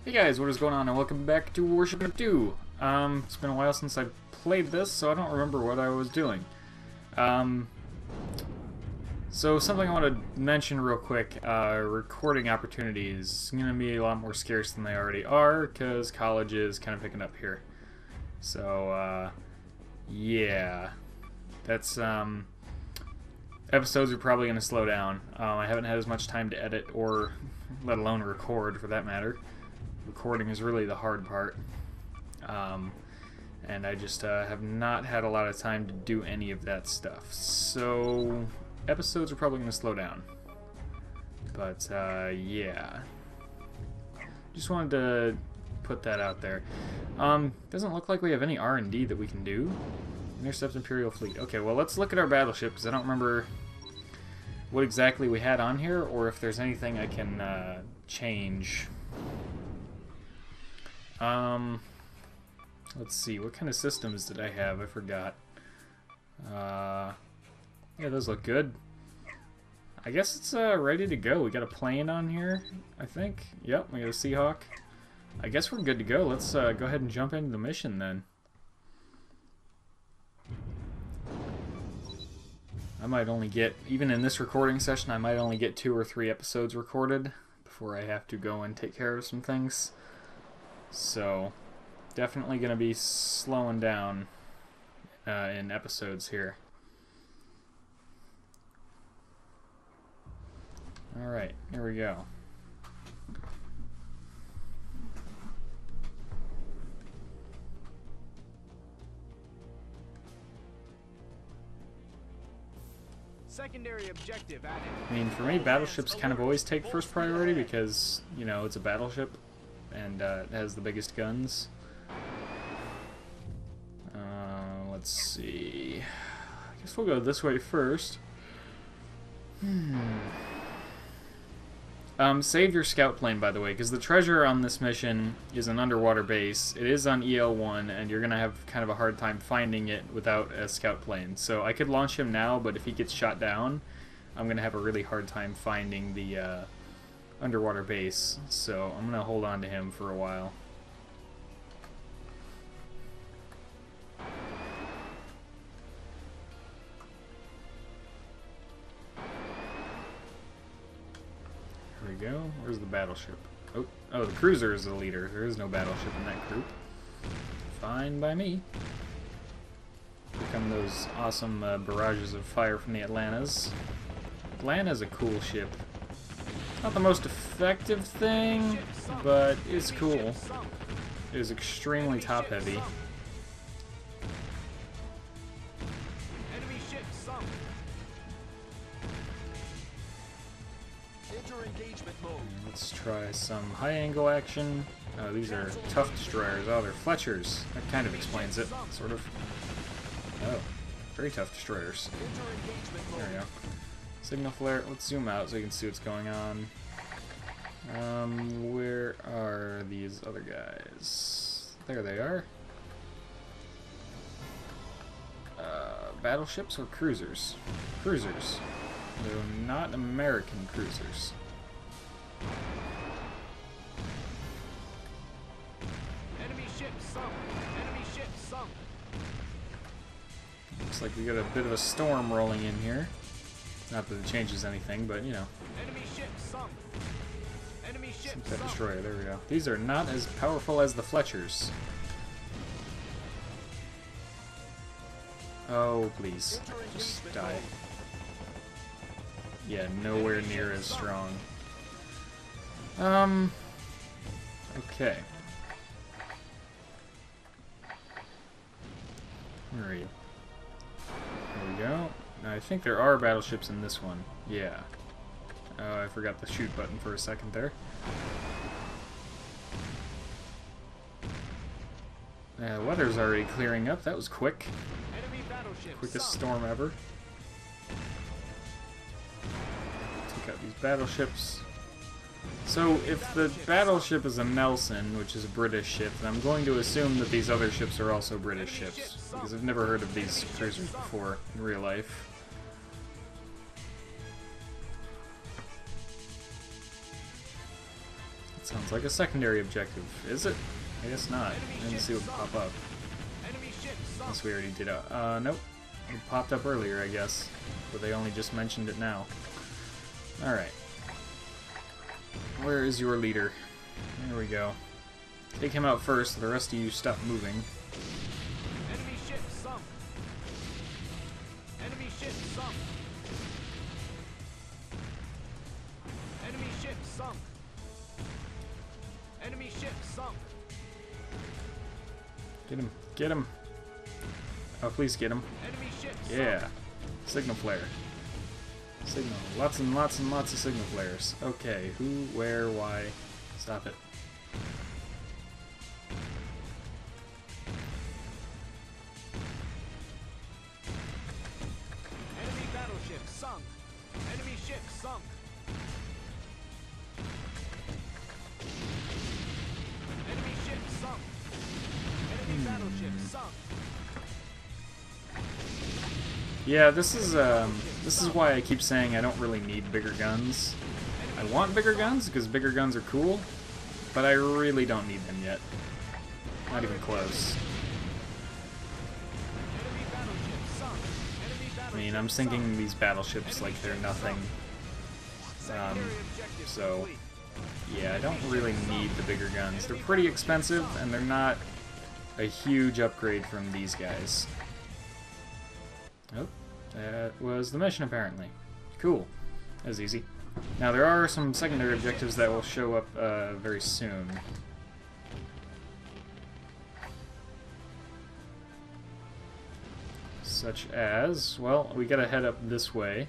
Hey guys, what is going on, and welcome back to Warship Gunner 2. It's been a while since I played this, so I don't remember what I was doing. So something I want to mention real quick, recording opportunities is going to be a lot more scarce than they already are, because college is kind of picking up here. So, yeah. That's, episodes are probably going to slow down. I haven't had as much time to edit, or let alone record, for that matter. Recording is really the hard part, and I just have not had a lot of time to do any of that stuff, so episodes are probably going to slow down, but yeah, just wanted to put that out there. Doesn't look like we have any R&D that we can do. Intercept Imperial Fleet. Okay, well, let's look at our battleship, because I don't remember what exactly we had on here, or if there's anything I can change. Let's see, what kind of systems did I have? I forgot. Yeah, those look good. I guess it's ready to go. We got a plane on here, I think. Yep, we got a Seahawk. I guess we're good to go. Let's go ahead and jump into the mission then. I might only get, even in this recording session, I might only get 2 or 3 episodes recorded before I have to go and take care of some things. So, definitely going to be slowing down in episodes here. Alright, here we go. Secondary objective added. I mean, for me, battleships kind of always take first priority because, you know, it's a battleship. And it has the biggest guns. Let's see. I guess we'll go this way first. Save your scout plane, by the way, because the treasure on this mission is an underwater base. It is on EL1, and you're going to have kind of a hard time finding it without a scout plane. So I could launch him now, but if he gets shot down, I'm going to have a really hard time finding the underwater base, so I'm gonna hold on to him for a while. Here we go. Where's the battleship? Oh, the cruiser is the leader. There is no battleship in that group. Fine by me. Here come those awesome barrages of fire from the Atlantas. Atlanta's a cool ship. Not the most effective thing, but it's cool. It is extremely top-heavy. Enemy ship sunk. Enter engagement mode. Let's try some high-angle action. Oh, these are tough destroyers. Oh, they're Fletchers. That kind of explains it, sort of. Oh, very tough destroyers. There we go. Signal flare. Let's zoom out so you can see what's going on. Where are these other guys? There they are. Battleships or cruisers? Cruisers. Though not American cruisers. Enemy ship sunk. Enemy ship sunk. Looks like we got a bit of a storm rolling in here. Not that it changes anything, but you know. Enemy ship sunk. Enemy ship Sink that sunk. destroyer, there we go. These are not as powerful as the Fletchers. Oh, please. Just die. Yeah, nowhere near as strong. Okay. Where are you? There we go. Now, I think there are battleships in this one. Yeah. Oh, I forgot the shoot button for a second there. The weather's already clearing up. That was quick. Enemy battleship Quickest sunk. storm ever. Take out these battleships. So, if the battleship is a Nelson, which is a British ship, then I'm going to assume that these other ships are also British ships, because I've never heard of these cruisers before in real life. Sounds like a secondary objective. Is it? I guess not. I didn't see what pop up. Enemy ship sunk. Unless we already did it. Nope. It popped up earlier, I guess. But they only just mentioned it now. Alright. Where is your leader? There we go. Take him out first, the rest of you stop moving. Enemy ship sunk. Enemy ship sunk. Enemy ship sunk. Enemy ship sunk. Get him. Get him. Oh, please get him. Enemy ship Yeah. sunk. Signal flare. Signal. Lots and lots and lots of signal flares. Okay. Who, where, why? Stop it. Enemy battleship sunk. Enemy ship sunk. Enemy ship sunk. Enemy battleship sunk. Yeah, this is why I keep saying I don't really need bigger guns. I want bigger guns because bigger guns are cool, but I really don't need them yet. Not even close. Enemy battleship sunk. Enemy I battleship mean, I'm sinking these battleships like they're nothing. Secondary objective So, complete. yeah, I don't really need the bigger guns. They're pretty expensive, and they're not a huge upgrade from these guys. Oh, that was the mission, apparently. Cool. That was easy. Now, there are some secondary objectives that will show up very soon. Such as, well, we gotta head up this way.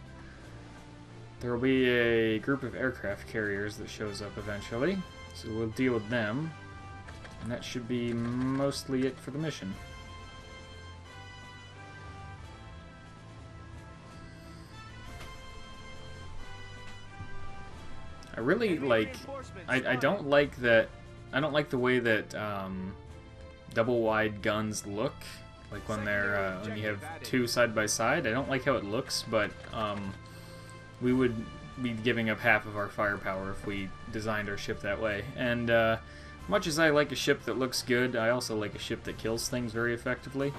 There will be a group of aircraft carriers that shows up eventually, so we'll deal with them. And that should be mostly it for the mission. I really like... I don't like that... I don't like the way that double-wide guns look. Like when they're when you have two side by side. I don't like how it looks, but we would be giving up half of our firepower if we designed our ship that way. And much as I like a ship that looks good, I also like a ship that kills things very effectively.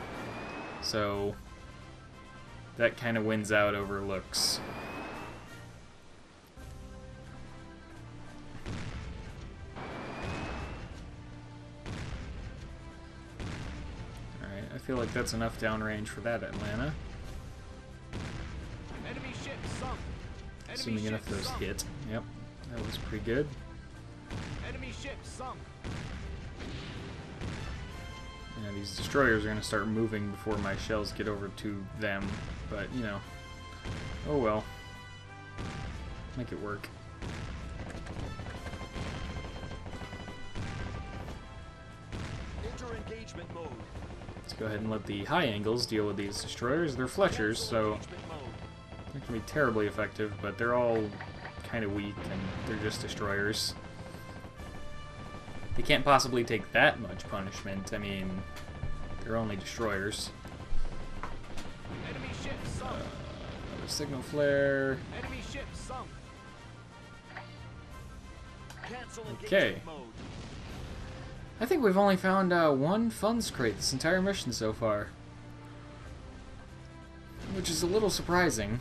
So that kind of wins out over looks. I feel like that's enough downrange for that, Atlanta. Enemy ship sunk. Enemy Assuming ship enough of those sunk. hit. Yep, that was pretty good. Enemy ship sunk. Yeah, these destroyers are going to start moving before my shells get over to them, but, you know, oh well. Make it work. Enter engagement mode. Let's go ahead and let the high angles deal with these destroyers. They're Fletchers, so Engagement mode. they can be terribly effective, but they're all kind of weak, and they're just destroyers. They can't possibly take that much punishment. I mean, they're only destroyers. Enemy ship sunk. Another signal flare. Enemy ship sunk. Cancel Okay. engagement mode. I think we've only found one funds crate this entire mission so far. Which is a little surprising,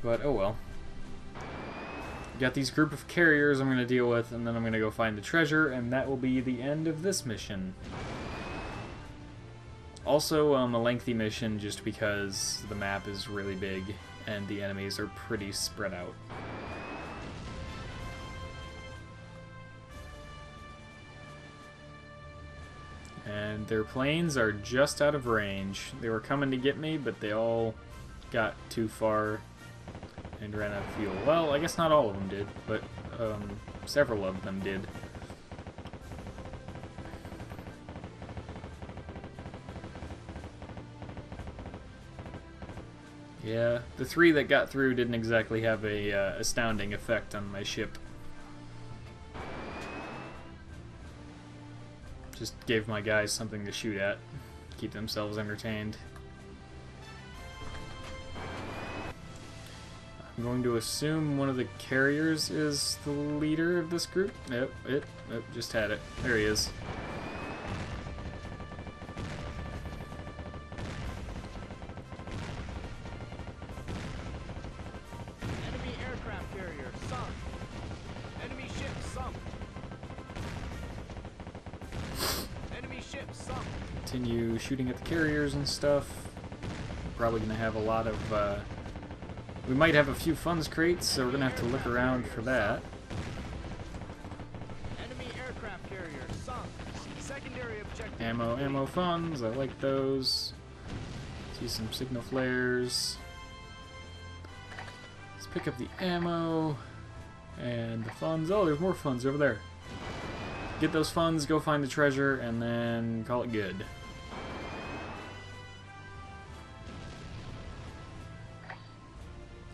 but oh well. Got these group of carriers I'm going to deal with, and then I'm going to go find the treasure, and that will be the end of this mission. Also, a lengthy mission just because the map is really big, and the enemies are pretty spread out. And their planes are just out of range. They were coming to get me, but they all got too far and ran out of fuel. Well, I guess not all of them did, but several of them did. Yeah, the three that got through didn't exactly have a astounding effect on my ship. Just gave my guys something to shoot at, keep themselves entertained. I'm going to assume one of the carriers is the leader of this group. Yep, just had it. There he is. Enemy aircraft carrier sunk. Enemy ship sunk. Enemy ship sunk. Continue shooting at the carriers and stuff. We're probably going to have a lot of... we might have a few funds crates, so we're going to have to look around for that. Enemy aircraft carrier sunk. Secondary objective. Ammo funds. I like those. See some signal flares. Let's pick up the ammo and the funds. Oh, there's more funds over there. Get those funds, go find the treasure, and then call it good.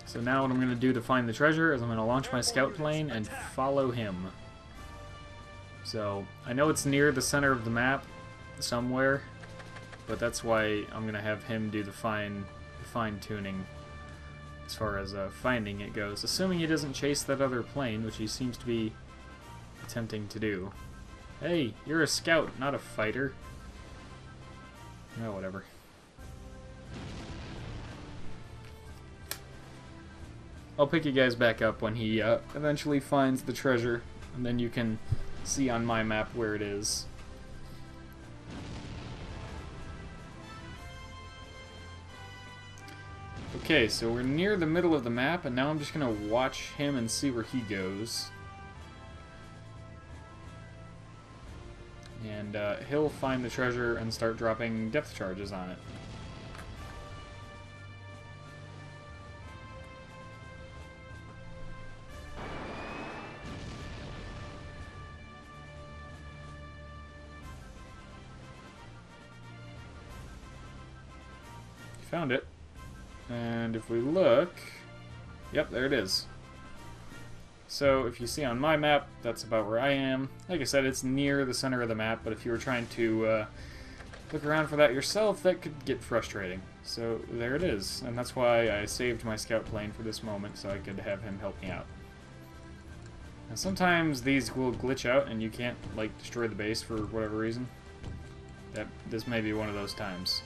So now what I'm going to do to find the treasure is I'm going to launch my scout plane and follow him. So I know it's near the center of the map somewhere, but that's why I'm going to have him do the fine-tuning as far as finding it goes. Assuming he doesn't chase that other plane, which he seems to be attempting to do. Hey, you're a scout, not a fighter. Oh, whatever. I'll pick you guys back up when he eventually finds the treasure, and then you can see on my map where it is. Okay, so we're near the middle of the map, and now I'm just going to watch him and see where he goes. And he'll find the treasure and start dropping depth charges on it. Found it. And if we look, yep, there it is. So if you see on my map, that's about where I am. Like I said, it's near the center of the map, but if you were trying to look around for that yourself, that could get frustrating. So there it is, and that's why I saved my scout plane for this moment, so I could have him help me out. Now sometimes these will glitch out and you can't, like, destroy the base for whatever reason. This may be one of those times.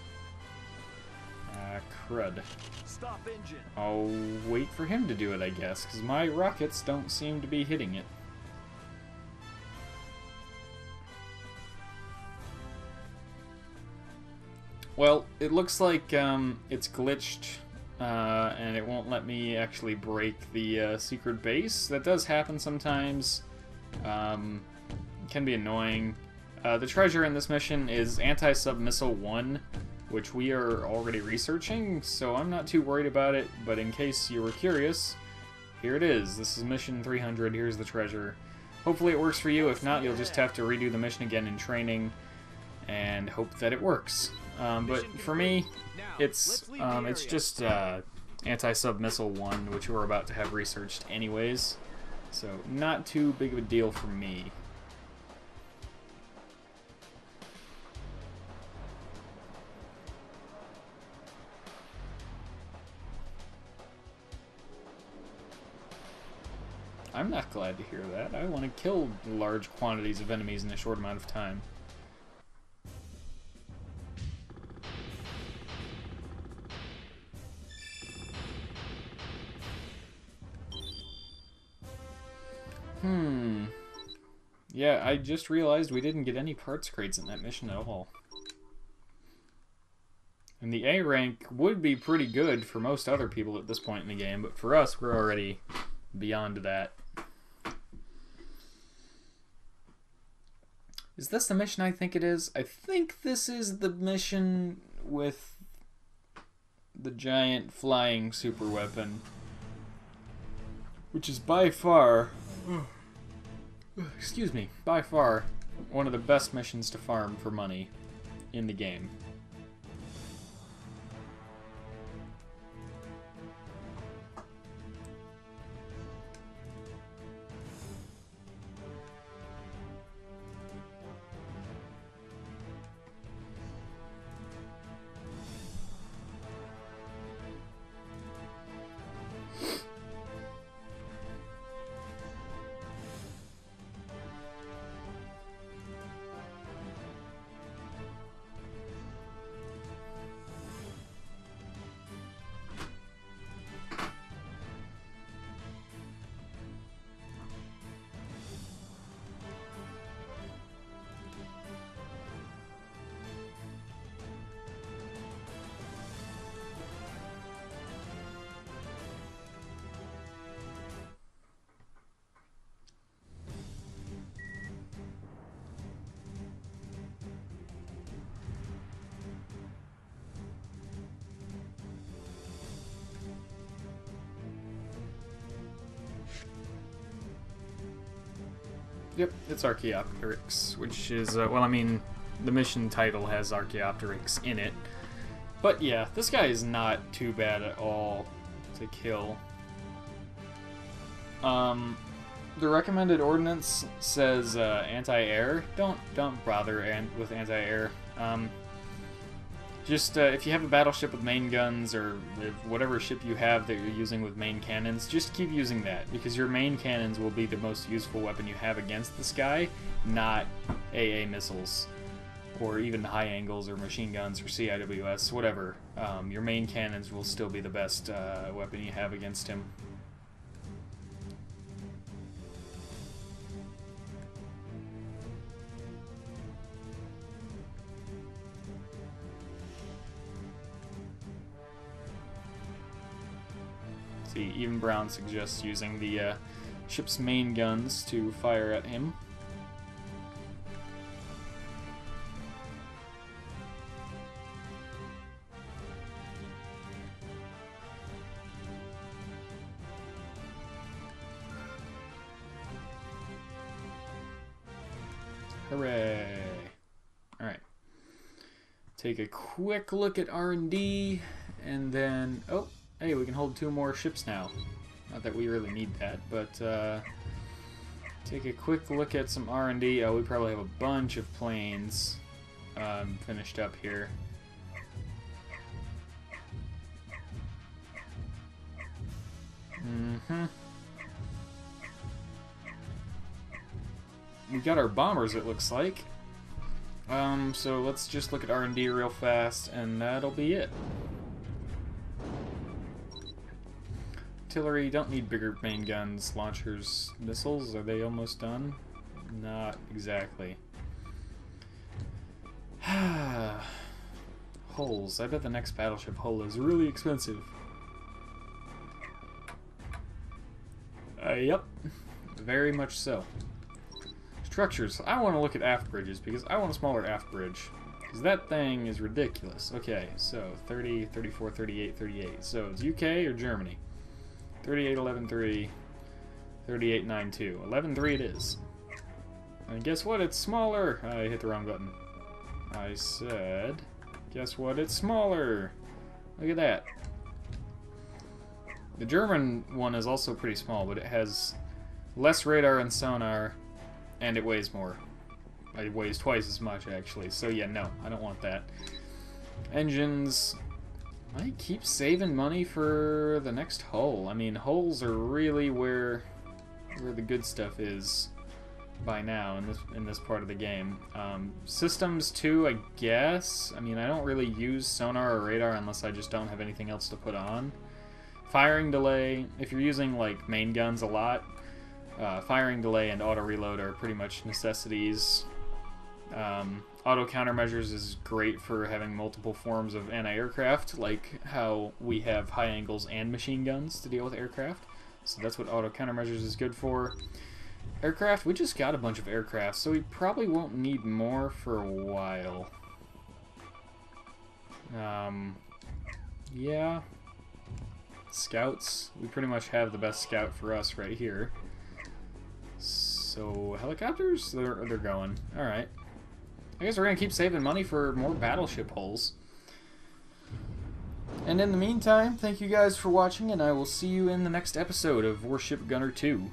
Crud. Stop engine. I'll wait for him to do it, I guess, because my rockets don't seem to be hitting it. Well, it looks like it's glitched, and it won't let me actually break the secret base. That does happen sometimes. It can be annoying. The treasure in this mission is Anti-Sub Missile 1, which we are already researching, so I'm not too worried about it, but in case you were curious, here it is. This is mission 300, here's the treasure. Hopefully it works for you. If not, you'll just have to redo the mission again in training and hope that it works. But for me, it's just Anti-Sub Missile 1, which we're about to have researched anyways, so not too big of a deal for me. I'm not glad to hear that. I want to kill large quantities of enemies in a short amount of time. Yeah, I just realized we didn't get any parts crates in that mission at all. And the A rank would be pretty good for most other people at this point in the game, but for us, we're already beyond that. Is this the mission I think it is? I think this is the mission with the giant flying super weapon, which is by far, excuse me, by far one of the best missions to farm for money in the game. Yep, it's Archaeopteryx, which is, well, I mean, the mission title has Archaeopteryx in it. But yeah, this guy is not too bad at all to kill. The recommended ordnance says anti-air. Don't bother with anti-air. Just if you have a battleship with main guns, or whatever ship you have that you're using with main cannons, just keep using that, because your main cannons will be the most useful weapon you have against this guy, not AA missiles, or even high angles, or machine guns, or CIWS, whatever. Your main cannons will still be the best weapon you have against him. See, even Brown suggests using the ship's main guns to fire at him. Hooray! Alright. Take a quick look at R&D, and then... oh! Hey, we can hold 2 more ships now. Not that we really need that, but take a quick look at some R&D. Oh, we probably have a bunch of planes finished up here. We got our bombers, it looks like. So let's just look at R&D real fast, and that'll be it. Artillery, don't need bigger main guns, launchers, missiles. Are they almost done? Not exactly. Hulls. I bet the next battleship hull is really expensive. Yep. Very much so. Structures. I want to look at aft bridges, because I want a smaller aft bridge. Because that thing is ridiculous. Okay, so 30, 34, 38, 38. So it's UK or Germany? 38.11.3, 38.9.2. 11.3 it is. And guess what? It's smaller. I hit the wrong button. I said, guess what? It's smaller. Look at that. The German one is also pretty small, but it has less radar and sonar, and it weighs more. It weighs twice as much, actually. So yeah, no, I don't want that. Engines... I keep saving money for the next hull. I mean, hulls are really where the good stuff is by now in this part of the game. Systems too, I guess. I mean, I don't really use sonar or radar unless I just don't have anything else to put on. Firing delay, if you're using like main guns a lot, firing delay and auto reload are pretty much necessities. Auto countermeasures is great for having multiple forms of anti-aircraft, like how we have high angles and machine guns to deal with aircraft. So that's what auto countermeasures is good for. Aircraft, we just got a bunch of aircraft, so we probably won't need more for a while. Yeah. Scouts, we pretty much have the best scout for us right here. So helicopters, they're going. All right. I guess we're going to keep saving money for more battleship hulls. And in the meantime, thank you guys for watching, and I will see you in the next episode of Warship Gunner 2.